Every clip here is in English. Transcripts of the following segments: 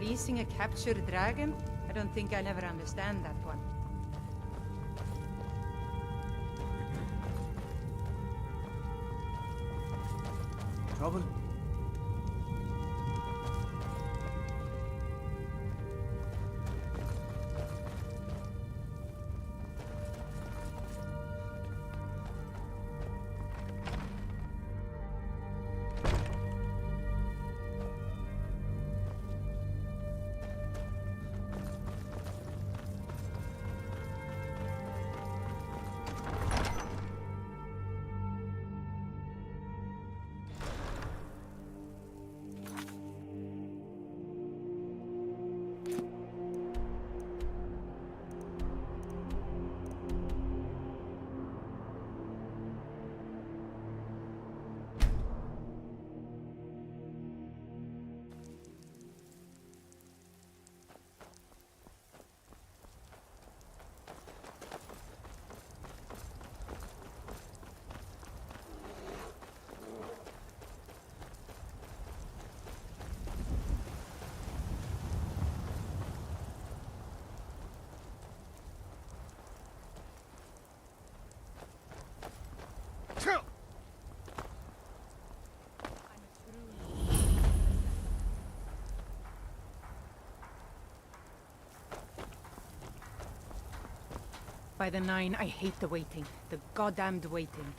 Releasing a captured dragon? I don't think I'll ever understand that one. Trouble? By the Nine, I hate the waiting. The goddamned waiting.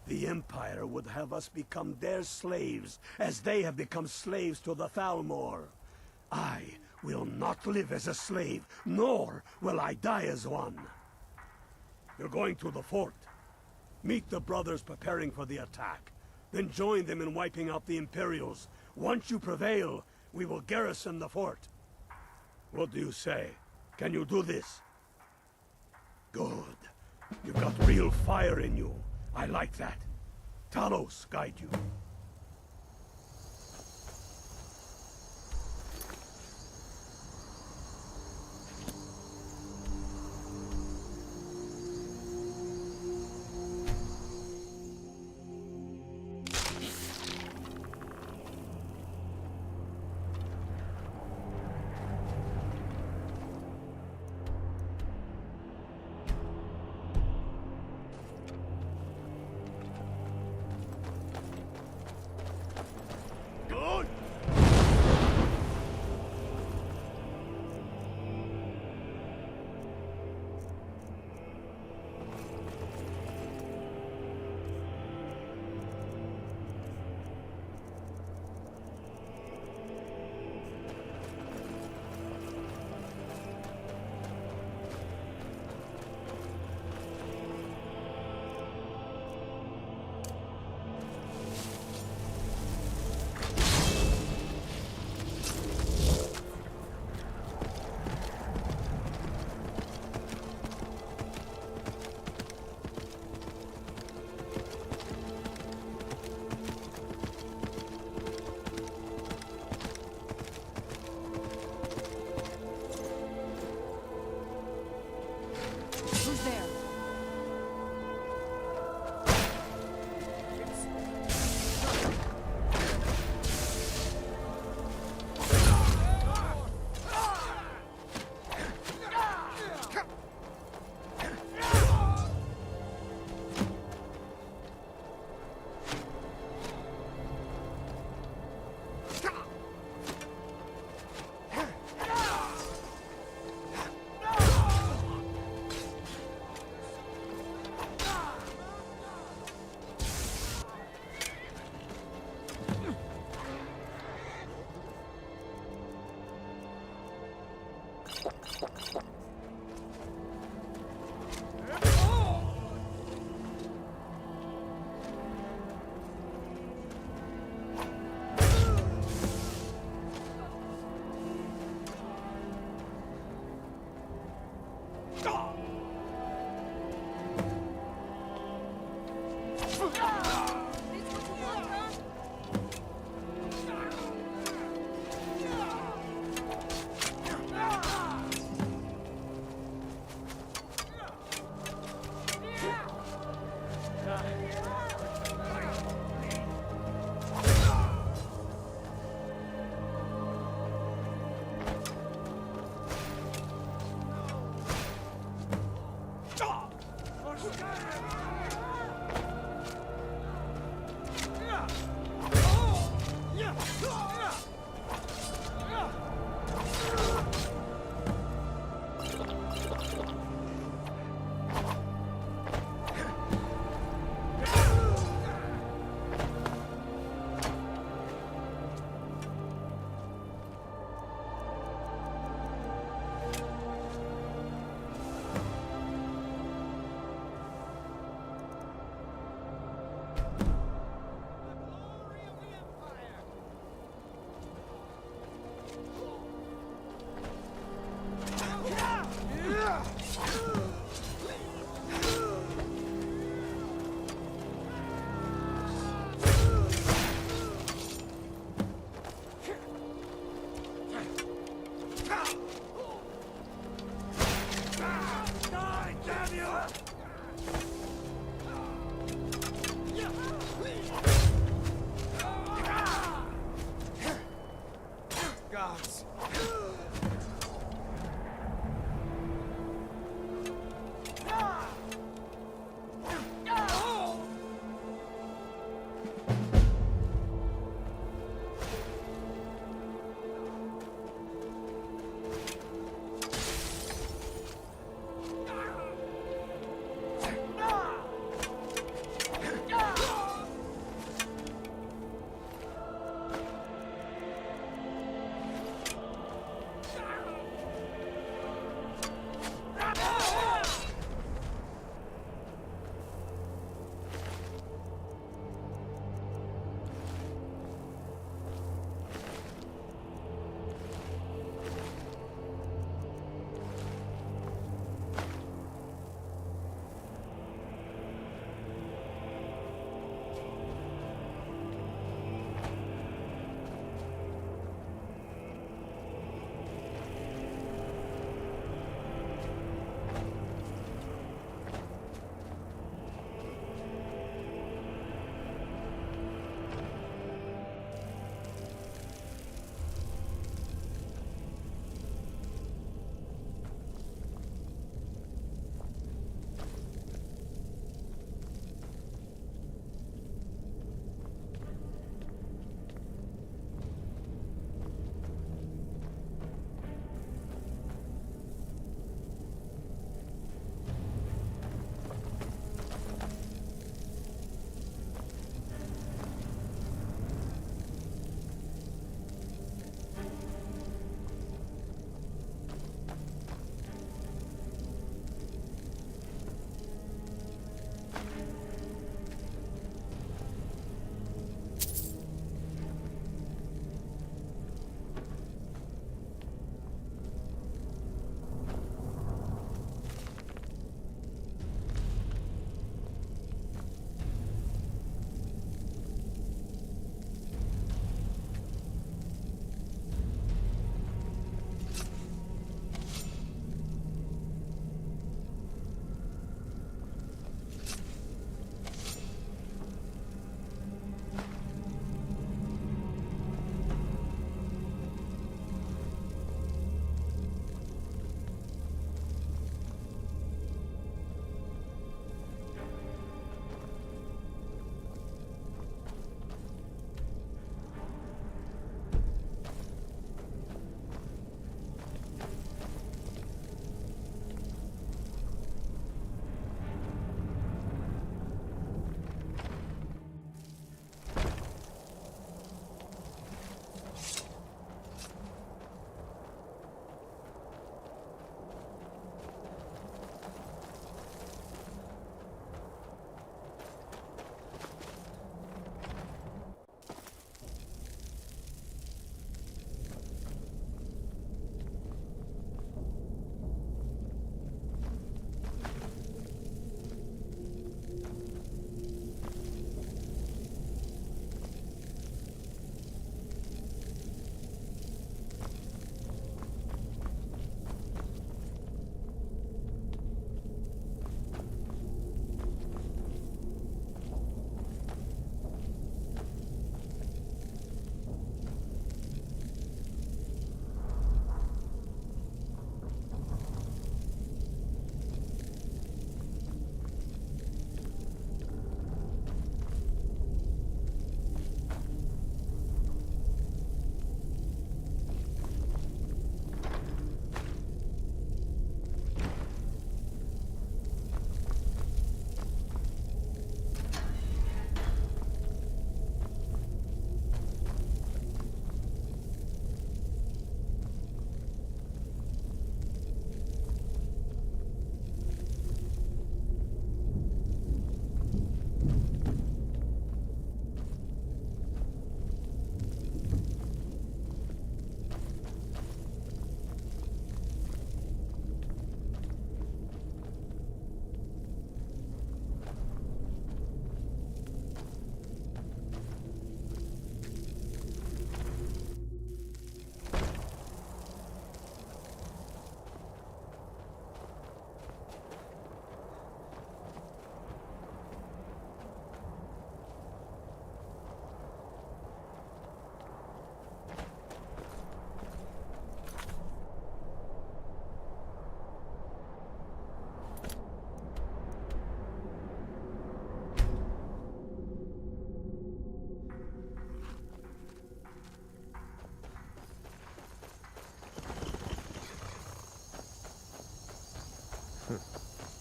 The Empire would have us become their slaves, as they have become slaves to the Thalmor. I will not live as a slave, nor will I die as one. You're going to the fort. Meet the brothers preparing for the attack. Then join them in wiping out the Imperials. Once you prevail, we will garrison the fort. What do you say? Can you do this? Good. You've got real fire in you. I like that. Talos guide you.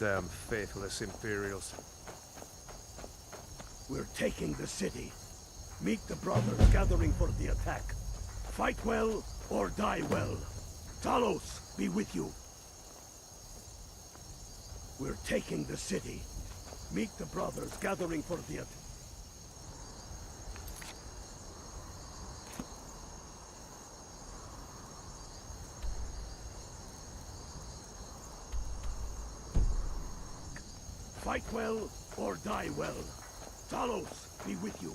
Damn faithless Imperials. We're taking the city. Meet the brothers gathering for the attack. Fight well or die well. Talos, be with you. We're taking the city. Meet the brothers gathering for the attack. Fight well or die well. Talos, be with you.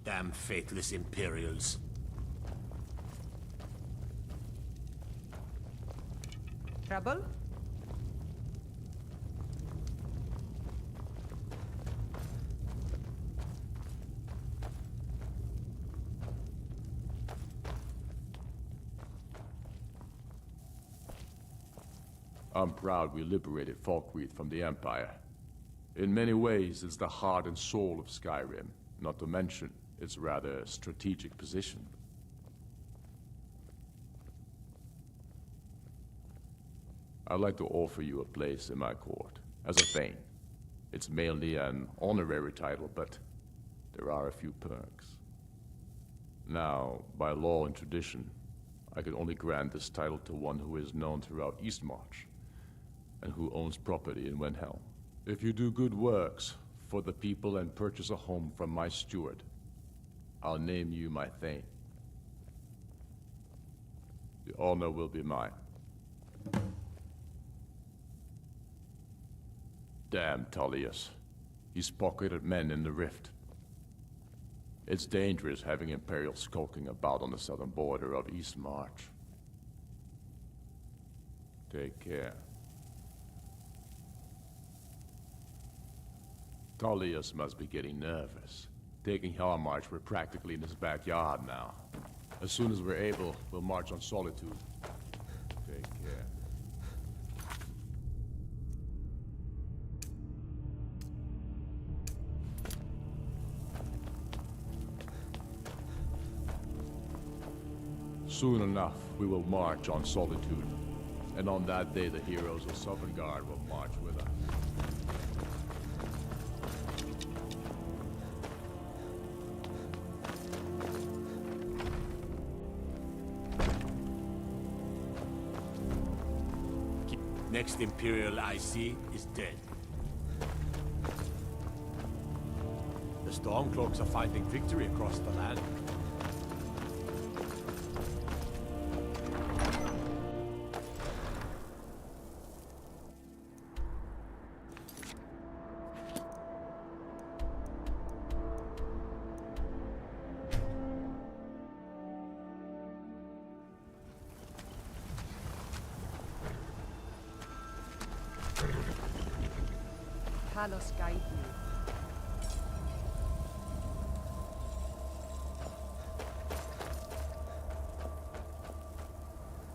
Damn faithless Imperials. Trouble? I'm proud we liberated Falkreath from the Empire. In many ways, it's the heart and soul of Skyrim, not to mention its rather strategic position. I'd like to offer you a place in my court, as a Thane. It's mainly an honorary title, but there are a few perks. Now, by law and tradition, I can only grant this title to one who is known throughout Eastmarch, and who owns property in Wenhelm. If you do good works for the people and purchase a home from my steward, I'll name you my Thane. The honor will be mine. Damn Tullius. He's pocketed men in the rift. It's dangerous having Imperials skulking about on the southern border of Eastmarch. Take care. Tullius must be getting nervous. Taking Hellmarch, we're practically in his backyard now. As soon as we're able, we'll march on Solitude. Take care. Soon enough, we will march on Solitude. And on that day, the heroes of Sovngarde will march with us. Next Imperial I see is dead. The Stormcloaks are finding victory across the land. Talos guide you.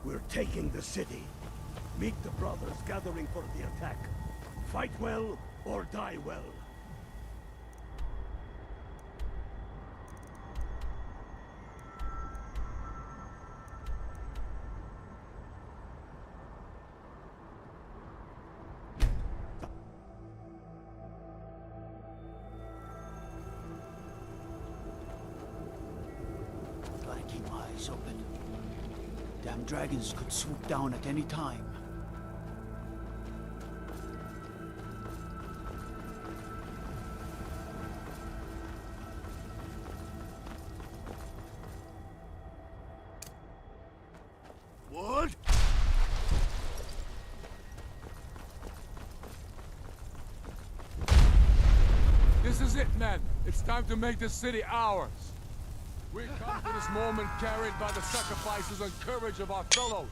We're taking the city. Meet the brothers gathering for the attack. Fight well or die well. Gotta keep my eyes open. Damn dragons could swoop down at any time. men. It's time to make this city ours. We come to this moment carried by the sacrifices and courage of our fellows.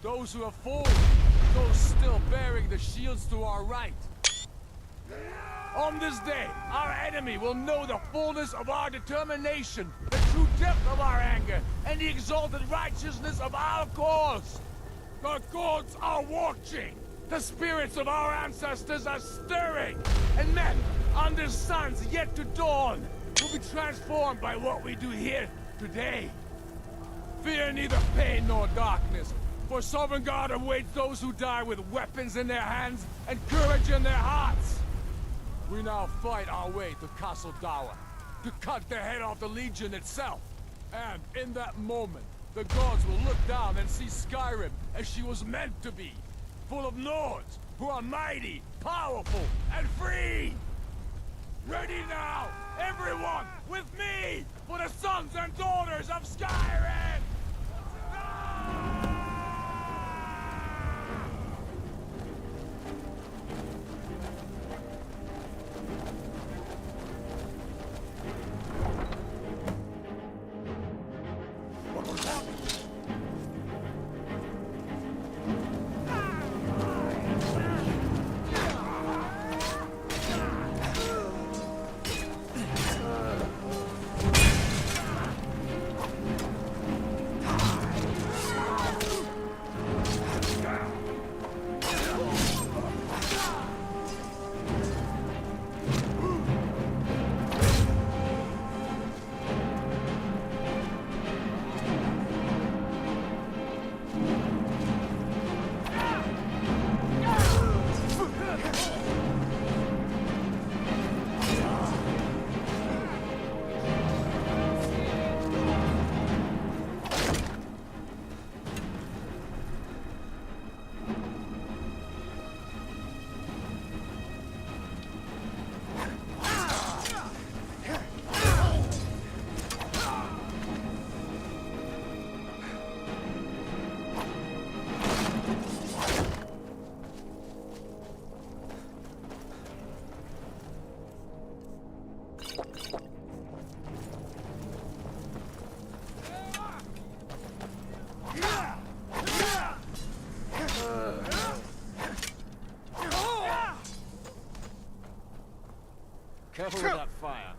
Those who have fallen, those still bearing the shields to our right. On this day, our enemy will know the fullness of our determination, the true depth of our anger, and the exalted righteousness of our cause. The gods are watching! The spirits of our ancestors are stirring! And men, under suns yet to dawn, will be transformed by what we do here today. Fear neither pain nor darkness, for Sovereign God awaits those who die with weapons in their hands and courage in their hearts. We now fight our way to Castle Dower, to cut the head off the Legion itself. And in that moment, the gods will look down and see Skyrim as she was meant to be, full of Nords who are mighty, powerful, and free! Ready now, everyone, with me, for the sons and daughters of Skyrim! What was that? Careful with that fire.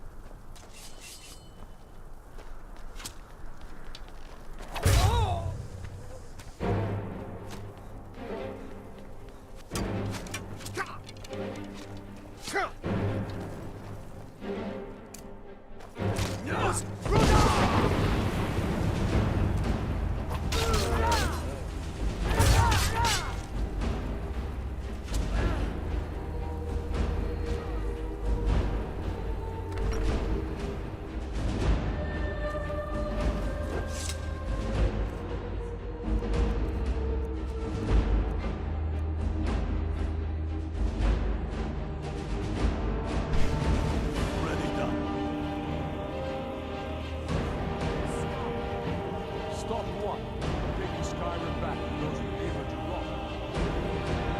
Stop one. Taking Skyrim back to those who gave her to Rome.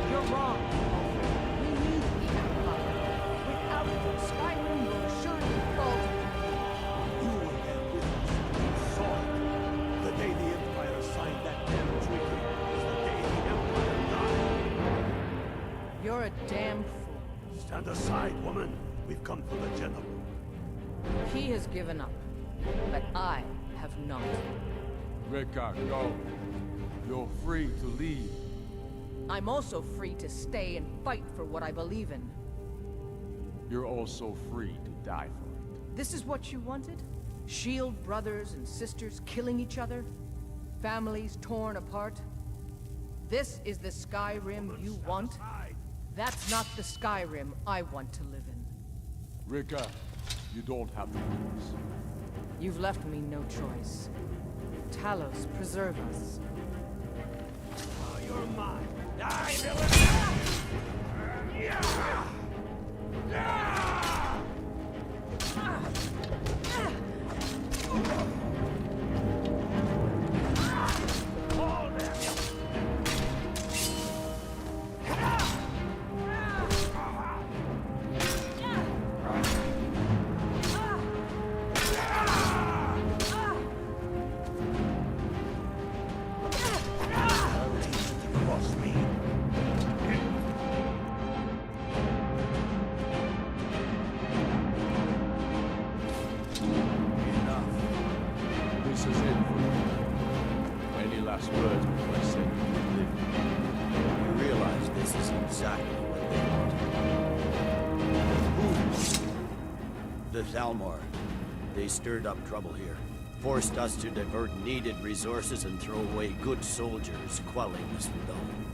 You're wrong. We need the Empire. Without it, Skyrim will surely fall to You were there with us. You saw it. The day the Empire signed that damn treaty was the day the Empire died. You're a damn fool. Stand aside, woman. We've come for the general. He has given up, but I have not. Rika, go. You're free to leave. I'm also free to stay and fight for what I believe in. You're also free to die for it. This is what you wanted? Shield brothers and sisters killing each other? Families torn apart? This is the Skyrim you want? That's not the Skyrim I want to live in. Rika, you don't have the choice. You've left me no choice. Talos, preserve us. Oh, you're mine. Die, villain! for you. Any last words before I send you to live? You realize this is exactly what they want. The Thalmor. They stirred up trouble here. Forced us to divert needed resources and throw away good soldiers, quelling this rebellion.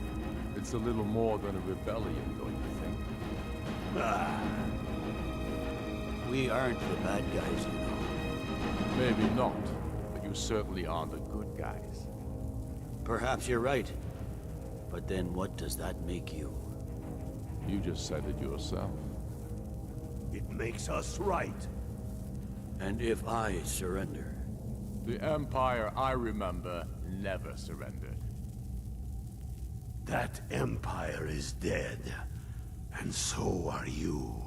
It's a little more than a rebellion, don't you think? We aren't the bad guys, you know. Maybe not, but you certainly aren't the good guys. Perhaps you're right. But then what does that make you? You just said it yourself. It makes us right. And if I surrender? The Empire, I remember, never surrendered. That Empire is dead. And so are you.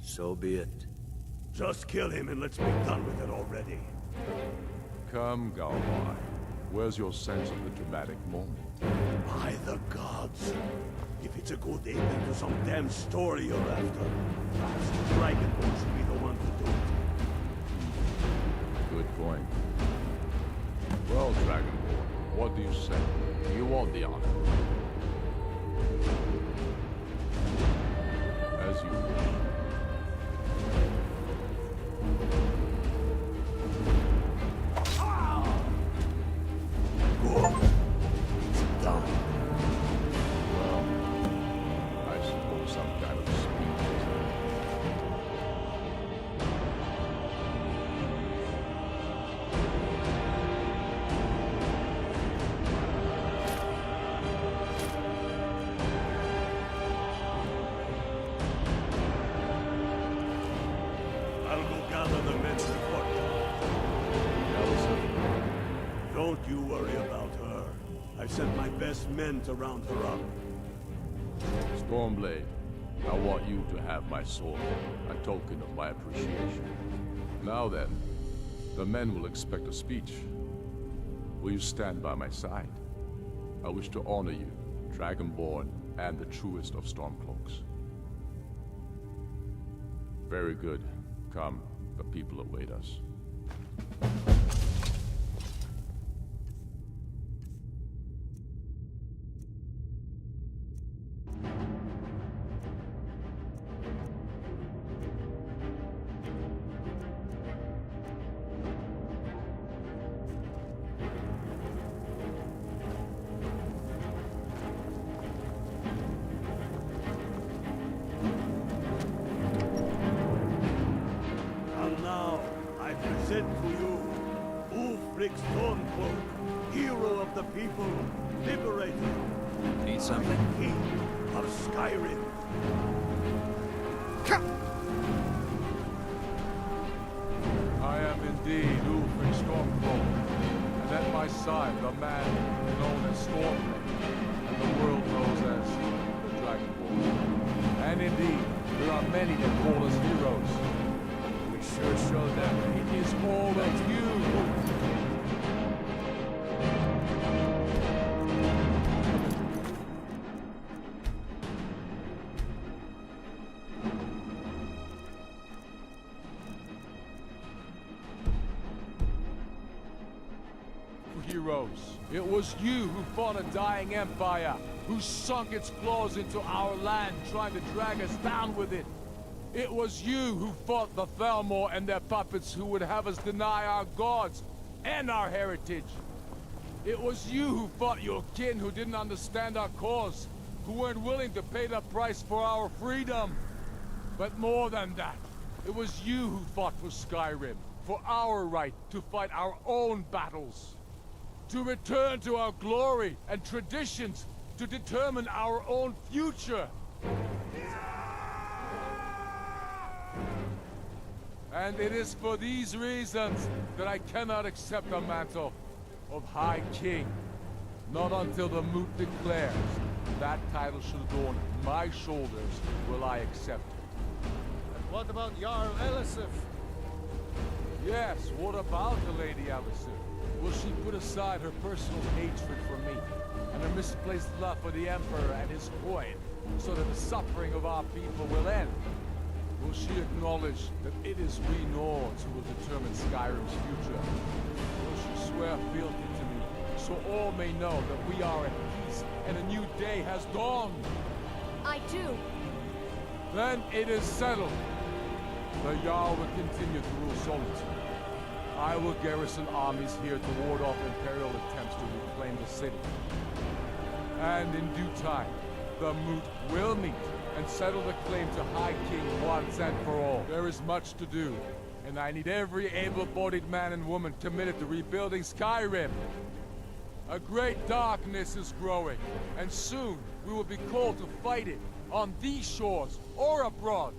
So be it. Just kill him and let's be done with it already. Come, Galwai. Where's your sense of the dramatic moment? By the gods. If it's a good ending to some damn story you're after, perhaps the Dragonborn should be the one to do it. Good point. Well, Dragonborn, what do you say? Do you want the honor? As you wish. Good. It's done. Well, I suppose some kind of speech is I'll go gather the men to Don't you worry about her. I've sent my best men to round her up. Stormblade, I want you to have my sword, a token of my appreciation. Now then, the men will expect a speech. Will you stand by my side? I wish to honor you, Dragonborn, and the truest of Stormcloaks. Very good. Come, the people await us. And now, I present to you Ulfric Stormcloak, hero of the people, liberator, Need something? king of Skyrim. I am indeed Ulfric Stormcloak, and at my side the man known as Stormcloak, and the world knows as the Dragonborn. And indeed, there are many that call us heroes. We sure show them it is all of you. Heroes. It was you who fought a dying empire, who sunk its claws into our land, trying to drag us down with it. It was you who fought the Thalmor and their puppets who would have us deny our gods and our heritage. It was you who fought your kin who didn't understand our cause, who weren't willing to pay the price for our freedom. But more than that, it was you who fought for Skyrim, for our right to fight our own battles. To return to our glory and traditions, to determine our own future. And it is for these reasons that I cannot accept the mantle of High King. Not until the moot declares that title should adorn my shoulders will I accept it. And what about Jarl Elisif? Yes, what about the Lady Elisif? Will she put aside her personal hatred for me, and her misplaced love for the Emperor and his coin, so that the suffering of our people will end? Will she acknowledge that it is we Nords who will determine Skyrim's future? Will she Swear fealty to me, so all may know that we are at peace and a new day has dawned. I do. Then it is settled. The Jarl will continue to rule Solitude. I will garrison armies here to ward off Imperial attempts to reclaim the city. And in due time, the Moot will meet and settle the claim to High King once and for all. There is much to do, and I need every able-bodied man and woman committed to rebuilding Skyrim. A great darkness is growing, and soon we will be called to fight it, on these shores or abroad.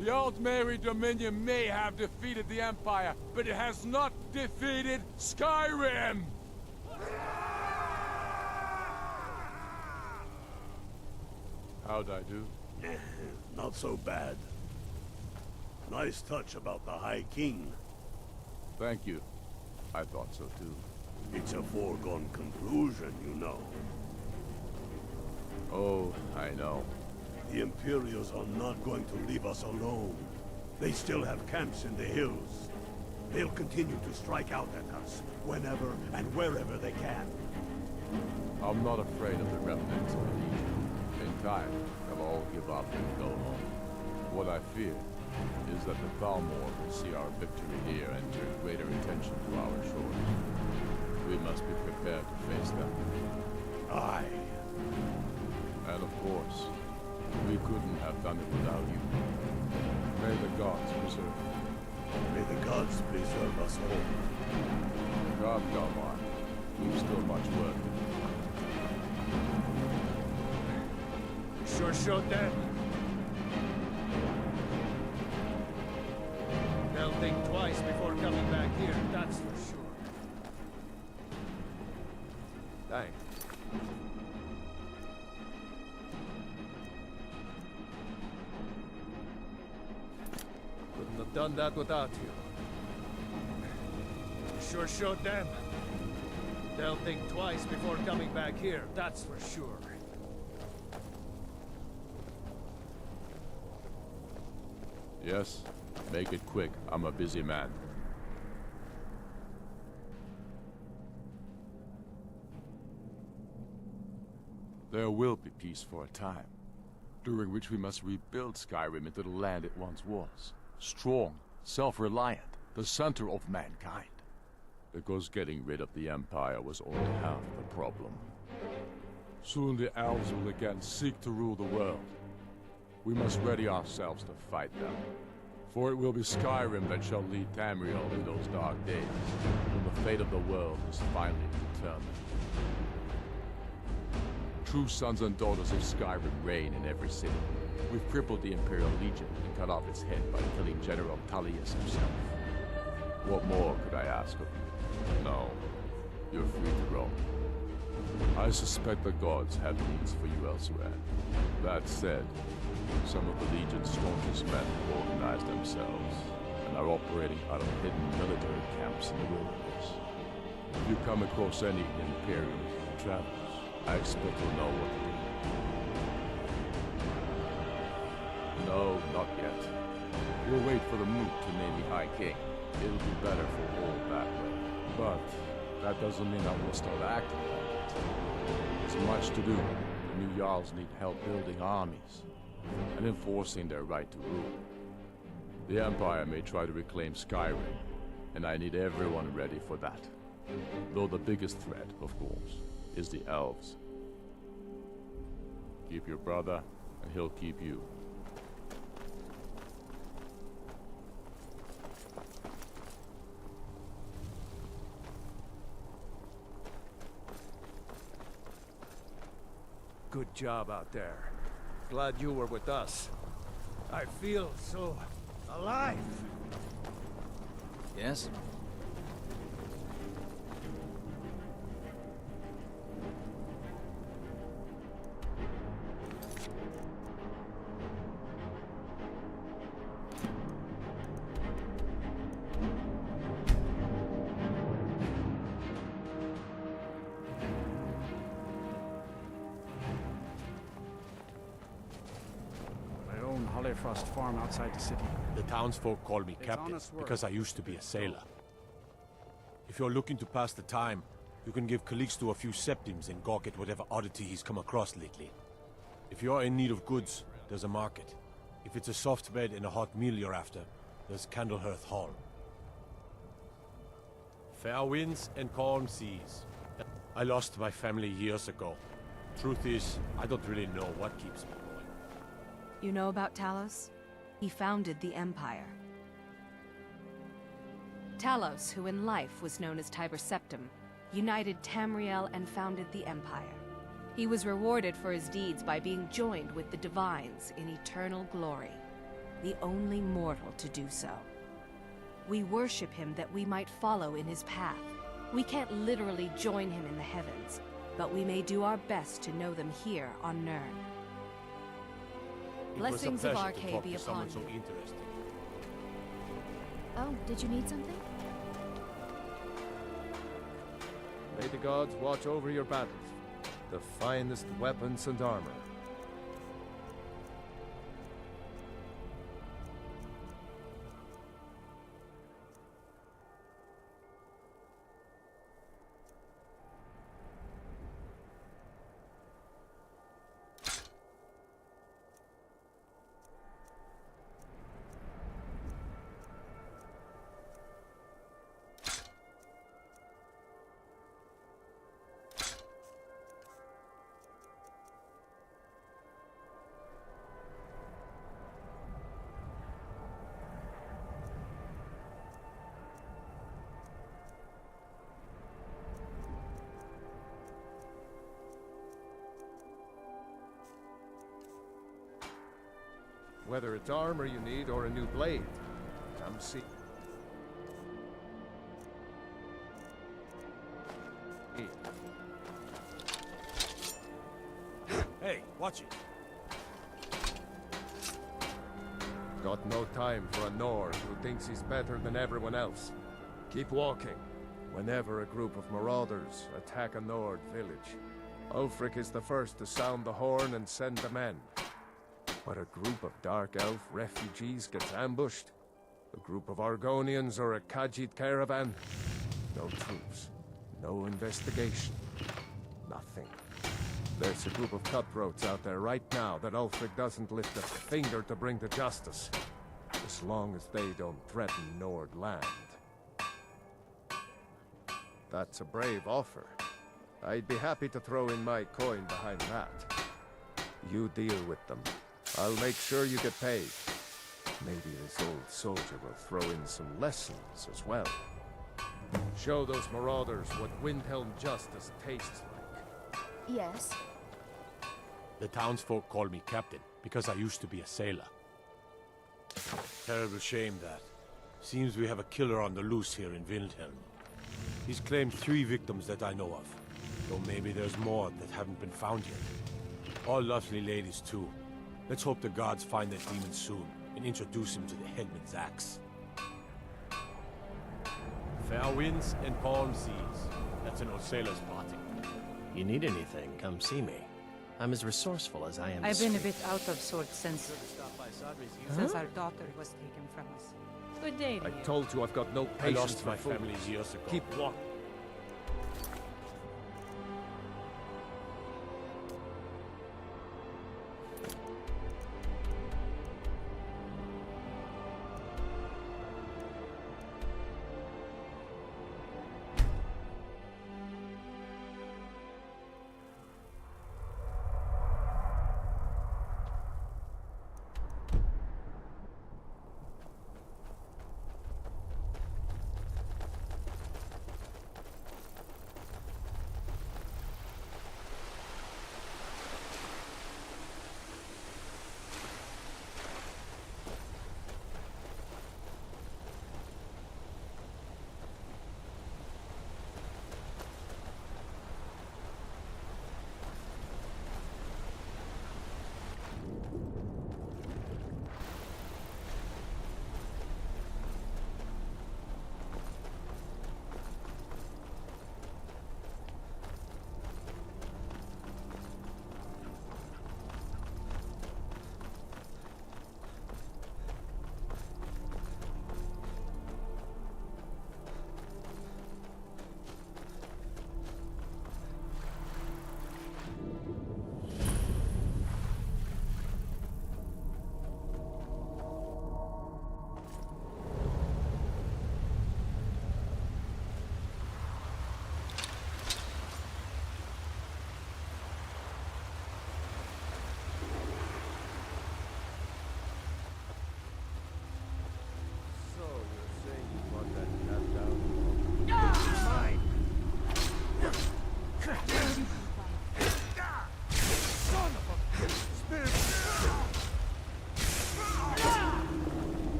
The Altmeri Dominion may have defeated the Empire, but it has not defeated Skyrim! How'd I do? Not so bad. Nice touch about the High King. Thank you. I thought so too. It's a foregone conclusion, you know. Oh, I know. The Imperials are not going to leave us alone. They still have camps in the hills. They'll continue to strike out at us, whenever and wherever they can. I'm not afraid of the remnants of the Legion. In time, they'll all give up and go home. What I fear is that the Thalmor will see our victory here and turn greater attention to our shores. We must be prepared to face them. Aye. And of course, we couldn't have done it without you. May the gods preserve you. May the gods preserve us all. Come on. We've still much work to do. You sure showed them. They'll think twice before coming back here, that's for sure. Thanks. Couldn't have done that without you. You sure showed them. They'll think twice before coming back here, that's for sure. Yes? Make it quick. I'm a busy man. There will be peace for a time, during which we must rebuild Skyrim into the land it once was. Strong, self-reliant, the center of mankind. Because getting rid of the Empire was only half the problem. Soon the elves will again seek to rule the world. We must ready ourselves to fight them. For it will be Skyrim that shall lead Tamriel in those dark days, when the fate of the world is finally determined. True sons and daughters of Skyrim reign in every city. We've crippled the Imperial Legion and cut off its head by killing General Tullius himself. What more could I ask of you? No, you're free to roam. I suspect the gods have needs for you elsewhere. That said, some of the Legion's strongest men have organized themselves and are operating out of hidden military camps in the wilderness. If you come across any Imperial travelers, I expect you'll know what to do. No, not yet. We'll wait for the Moot to name me High King. It'll be better for all that way. But that doesn't mean I will start acting like it. There's much to do. The new Jarls need help building armies and enforcing their right to rule. The Empire may try to reclaim Skyrim, and I need everyone ready for that. Though the biggest threat, of course, is the elves. Keep your brother, and he'll keep you. Good job out there. Glad you were with us. I feel so alive. Yes? Frost farm outside the city. The townsfolk call me It's captain honest work. because I used to be a sailor. If you're looking to pass the time, you can give Calixto a few septims and gawk at whatever oddity he's come across lately. If you're in need of goods, there's a market. If it's a soft bed and a hot meal you're after, there's Candlehearth Hall. Fair winds and calm seas. I lost my family years ago. Truth is, I don't really know what keeps me going. You know about Talos? He founded the Empire. Talos, who in life was known as Tiber Septim, united Tamriel and founded the Empire. He was rewarded for his deeds by being joined with the Divines in eternal glory, the only mortal to do so. We worship him that we might follow in his path. We can't literally join him in the heavens, but we may do our best to know them here on Nirn. Blessings of Arcade be upon you. So interesting. Oh, did you need something? May the gods watch over your battles, the finest weapons and armor. Whether it's armor you need or a new blade, come see. Hey, watch it. Got no time for a Nord who thinks he's better than everyone else. Keep walking. Whenever a group of marauders attack a Nord village, Ulfric is the first to sound the horn and send the men. But a group of Dark Elf refugees gets ambushed, a group of Argonians or a Khajiit caravan, no troops, no investigation, nothing. There's a group of cutthroats out there right now that Ulfric doesn't lift a finger to bring to justice, as long as they don't threaten Nord land. That's a brave offer. I'd be happy to throw in my coin behind that. You deal with them. I'll make sure you get paid. Maybe this old soldier will throw in some lessons as well. Show those marauders what Windhelm justice tastes like. Yes. The townsfolk call me captain, because I used to be a sailor. Terrible shame that. Seems we have a killer on the loose here in Windhelm. He's claimed 3 victims that I know of, though maybe there's more that haven't been found yet. All lovely ladies too. Let's hope the gods find that demon soon, and introduce him to the headman's axe. Fair winds and calm seas. That's an old sailor's party. You need anything, come see me. I'm as resourceful as I am. I've been a bit out of sorts since our daughter was taken from us. Good day to I you. told you I've got no I patience lost for my fools. family years ago. Keep walking.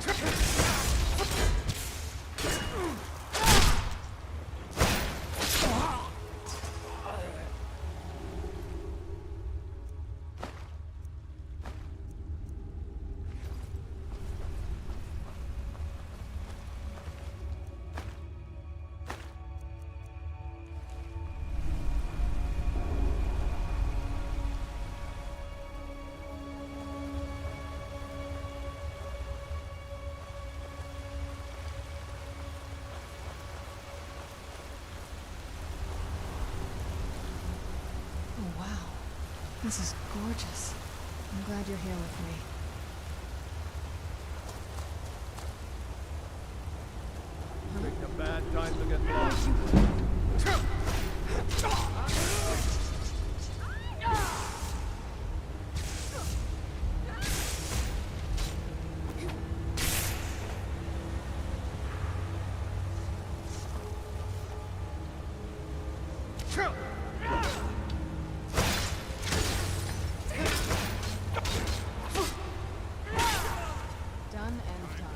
Oh, wow. This is gorgeous. I'm glad you're here with me. Picked a bad time to get lost. Done and done.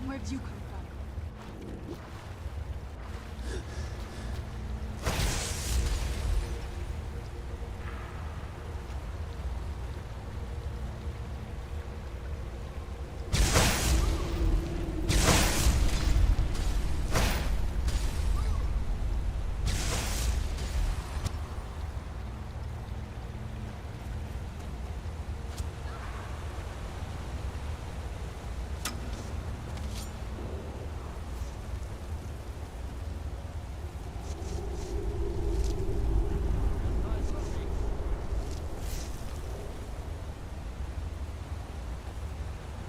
Where'd you come from?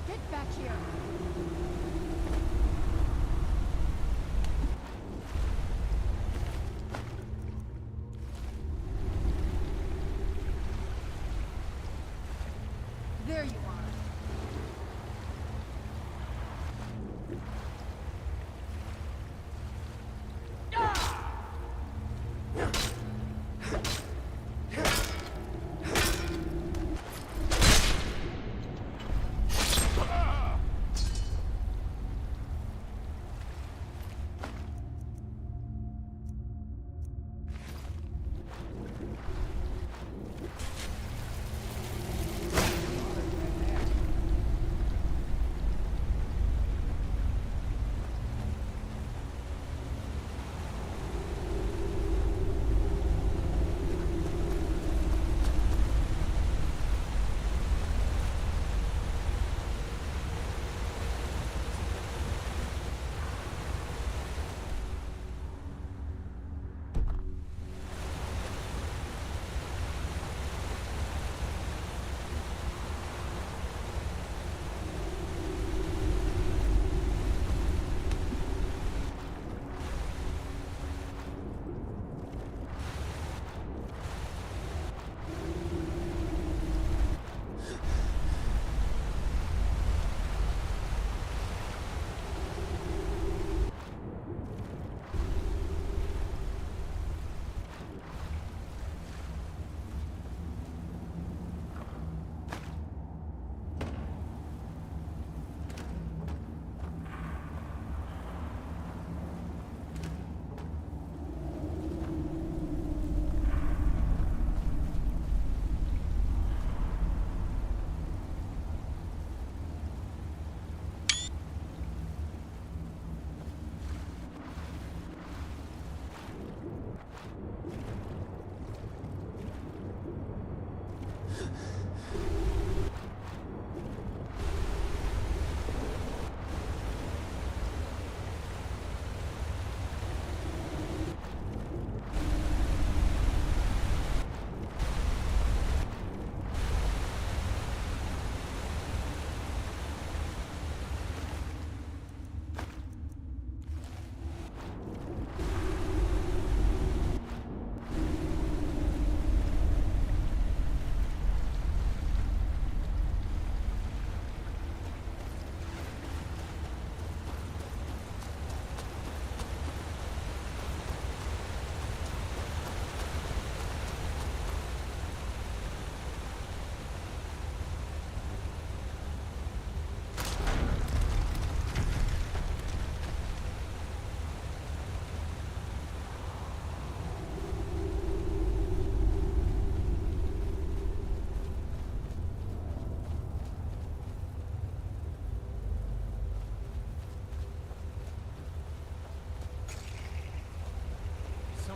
Get back here! There you are.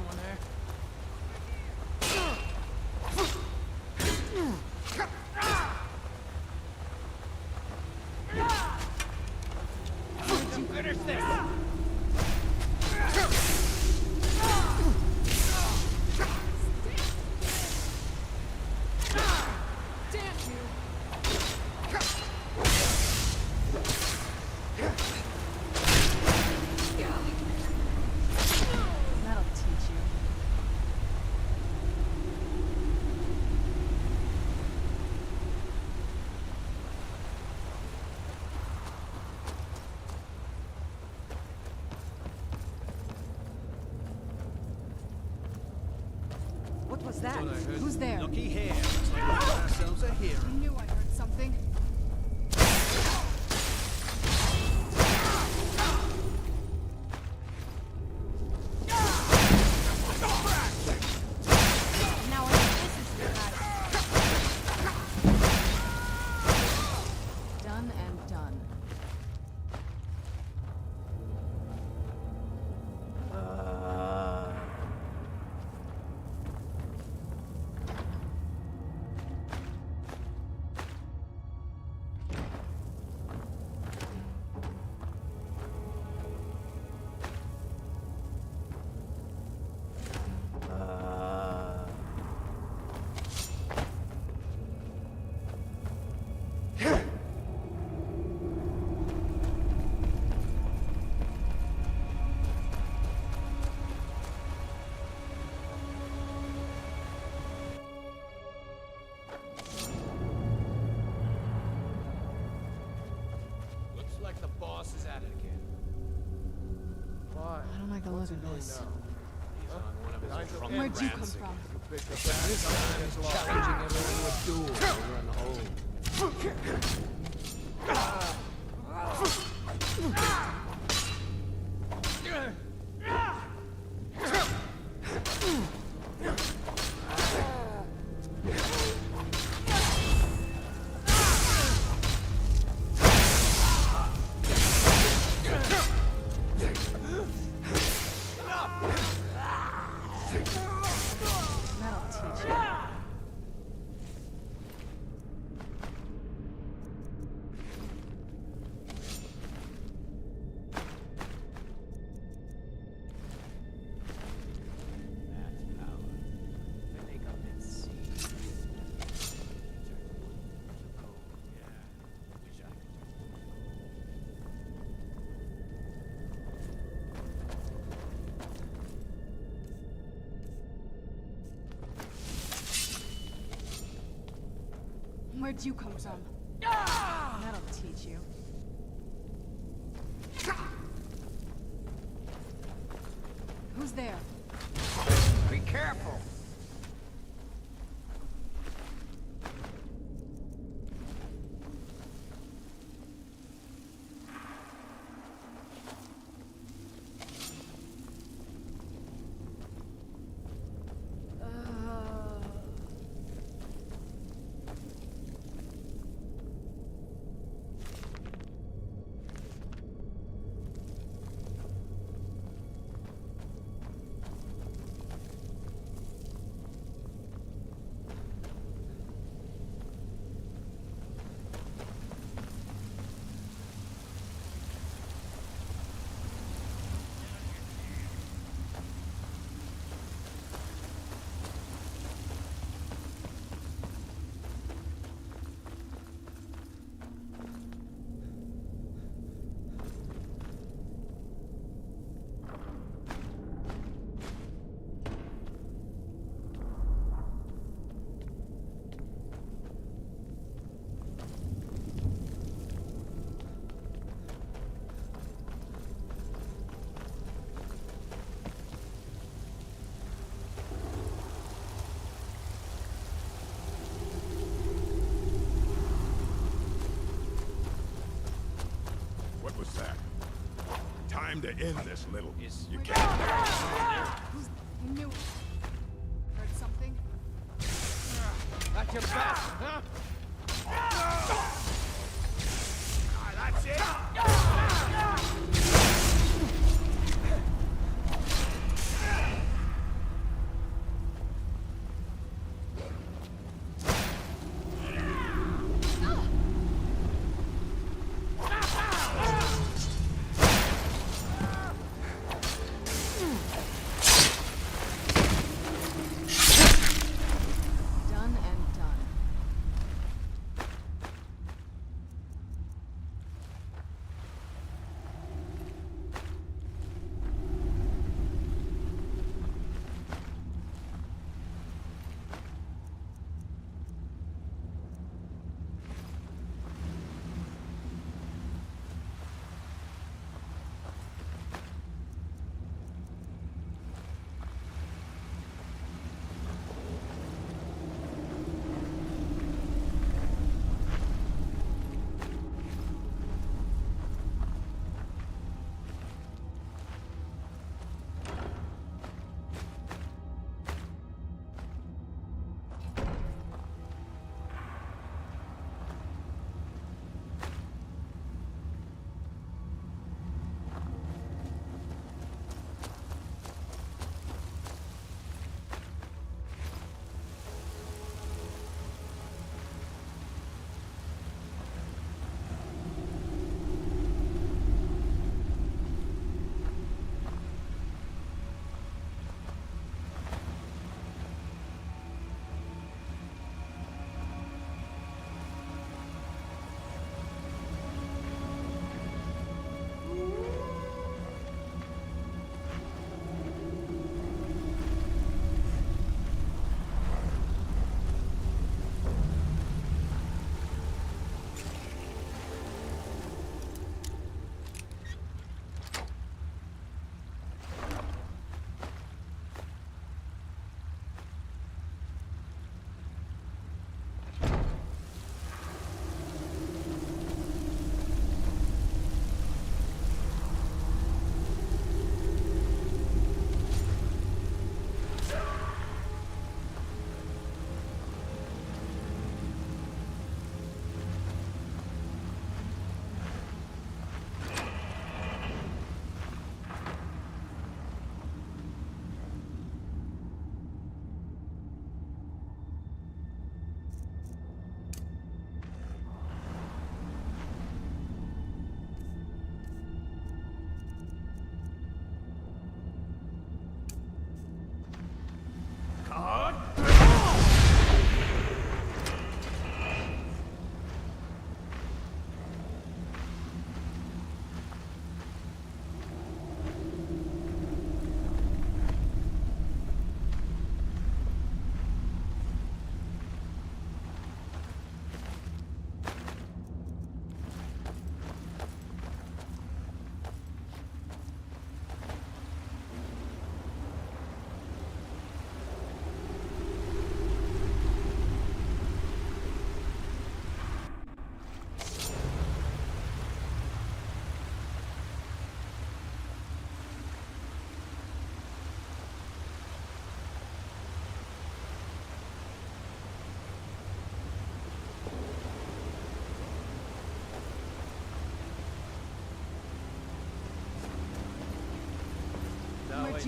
someone there. Finish this! That'll teach you. What was that? Who's there? Looky here. Looks like we got ourselves a hero. I knew I heard something. Now I know this is dramatic. Done and done. Looks like the boss is at it again. Why? I don't like the look of this. He's on one of his drunken Where'd you come rants from? challenging everyone to a duel over an hole. That'll teach you. That's power. I make up that sea. Yeah. Wish I could. Where'd you come from? That'll teach you. Who's there? Be careful! What was that? Time to end this, little. You can't. You knew. Heard something? That's your best, huh? That's it!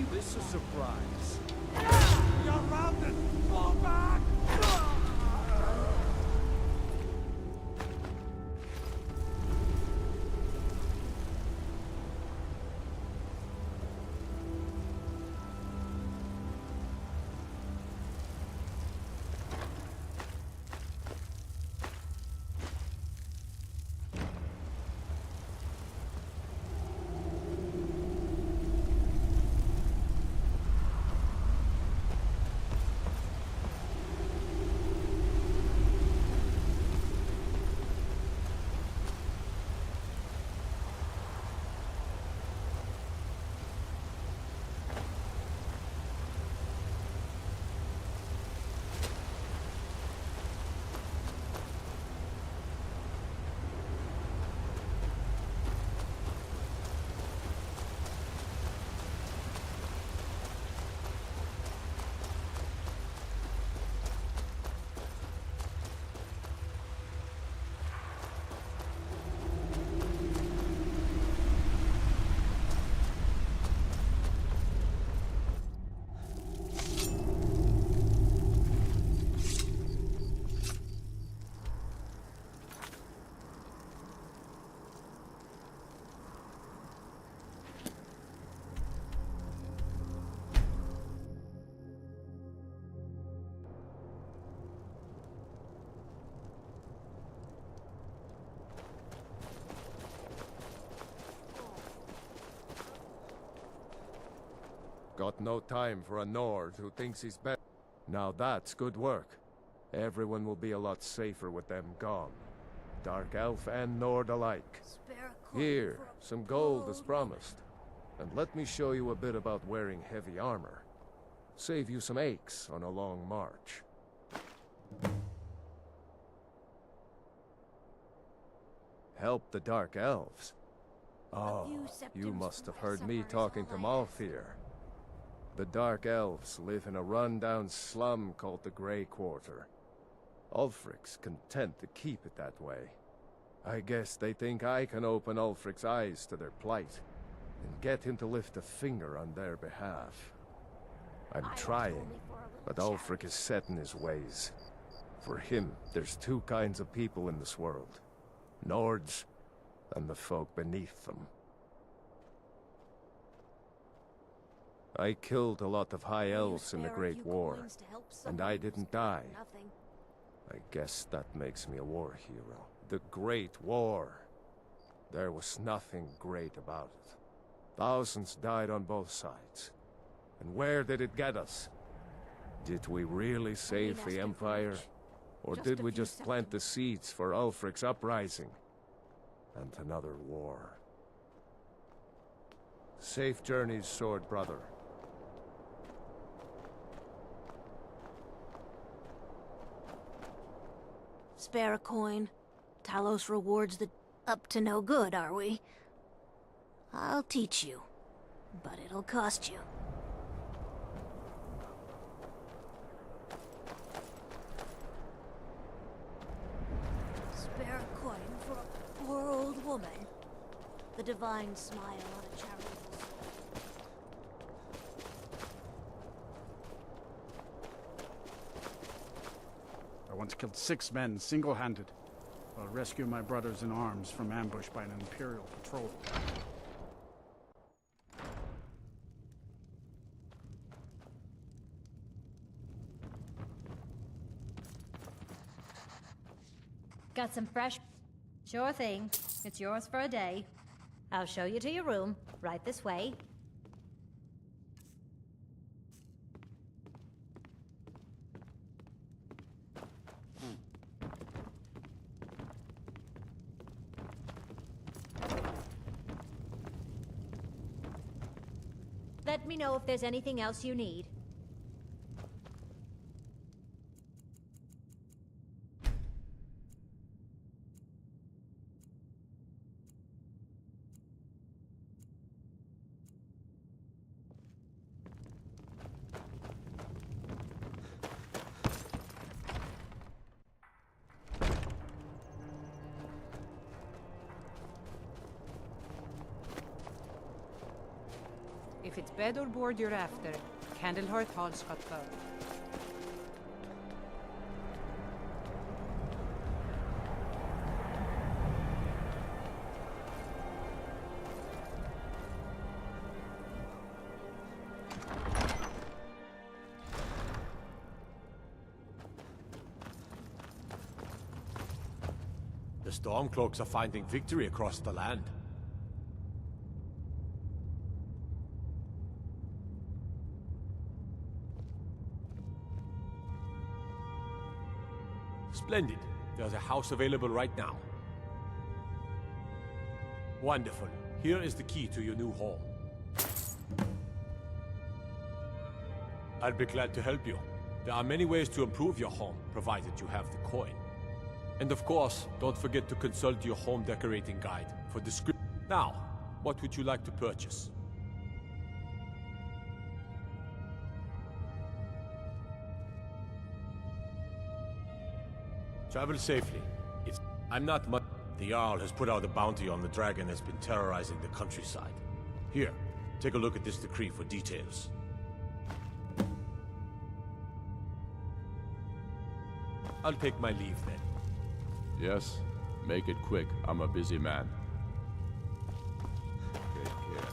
this a surprise? You're rounded! Fall back! Got no time for a Nord who thinks he's better. Now that's good work. Everyone will be a lot safer with them gone. Dark Elf and Nord alike. Here, some gold as promised. And let me show you a bit about wearing heavy armor. Save you some aches on a long march. Help the Dark Elves? Oh, you must have heard me talking to Malfir. The Dark Elves live in a run-down slum called the Grey Quarter. Ulfric's content to keep it that way. I guess they think I can open Ulfric's eyes to their plight, and get him to lift a finger on their behalf. I'm trying, but Ulfric is set in his ways. For him, there's two kinds of people in this world. Nords, and the folk beneath them. I killed a lot of High Elves in the Great War, and I didn't die. I guess that makes me a war hero. The Great War. There was nothing great about it. Thousands died on both sides. And where did it get us? Did we really save the Empire? Or did we just plant the seeds for Ulfric's uprising? And another war. Safe journeys, Sword Brother. Spare a coin. Talos rewards the up to no good, are we? I'll teach you, but it'll cost you. Spare a coin for a poor old woman. The divine smile on a charitable soul. I once killed 6 men single-handed while rescuing my brothers in arms from ambush by an Imperial patrol. Got some fresh... Sure thing. It's yours for a day. I'll show you to your room, right this way. Let me know if there's anything else you need. If If it's bed or board you're after, Candlehearth Hall's got both. The Stormcloaks are finding victory across the land. Splendid. There's a house available right now. Wonderful. Here is the key to your new home. I'll be glad to help you. There are many ways to improve your home, provided you have the coin. And of course, don't forget to consult your home decorating guide for description. Now, what would you like to purchase? Travel safely. I'm not much. The Jarl has put out a bounty on the dragon that's been terrorizing the countryside. Here, take a look at this decree for details. I'll take my leave then. Yes, make it quick. I'm a busy man. Take care.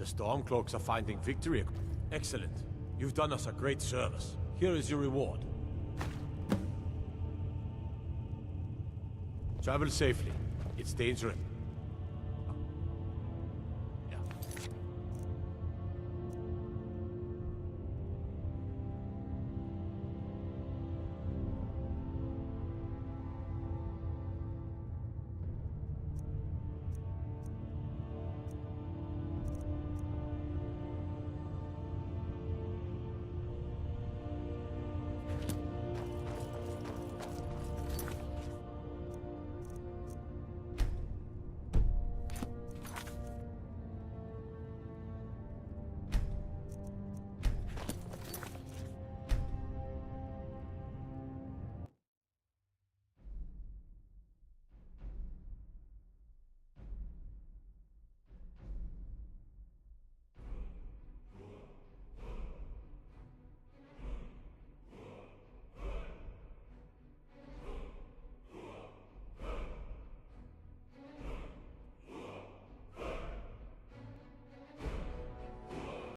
Stormcloaks are finding victory. Excellent. You've done us a great service. Here is your reward. Travel safely. It's dangerous.